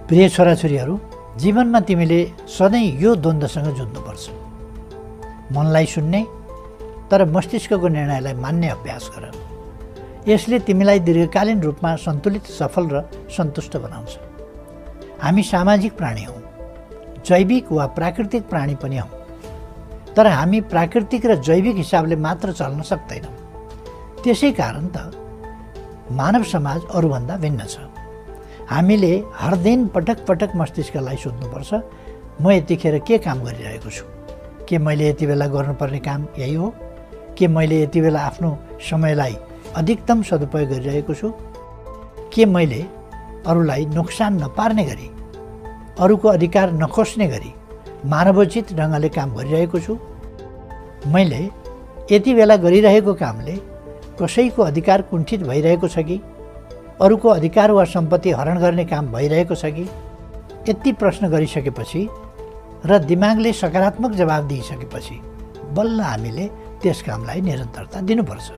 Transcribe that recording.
प्रिय छोराछोरीहरू, जीवनमा तिमीले सधैँ यो द्वन्द्वसँग जुझ्नुपर्छ। मनलाई सुन्ने तर मस्तिष्कको निर्णयलाई मान्ने अभ्यास गर। यसले तिमीलाई दीर्घकालीन रूपमा सन्तुलित, सफल र सन्तुष्ट बनाउँछ। हामी सामाजिक प्राणी हौँ, जैविक वा प्राकृतिक प्राणी पनि हौँ। तर हामी प्राकृतिक र जैविक हिसाबले मात्र चल्न सक्दैनौँ। त्यसै कारण त मानव समाज अरूभन्दा भिन्न छ। हामीले हर दिन पटक पटक मस्तिष्कलाई सोध्नुपर्छ, म यतिखेर के काम गरिरहेको छु? के मैले यति बेला गर्नुपर्ने काम यही हो? के मैले यति बेला आफ्नो समयलाई अधिकतम सदुपयोग गरिरहेको छु? के मैले अरूलाई नोक्सान नपार्ने गरी, अरूको अधिकार नखोस्ने गरी मानवोचित ढङ्गले काम गरिरहेको छु? मैले यति बेला गरिरहेको कामले कसैको अधिकार कुण्ठित भइरहेको छ कि? अरूको अधिकार वा सम्पत्ति हरण गर्ने काम भइरहेको छ कि? यति प्रश्न गरिसकेपछि र दिमागले सकारात्मक जवाब दिइसकेपछि बल्ल हामीले त्यस कामलाई निरन्तरता दिनुपर्छ।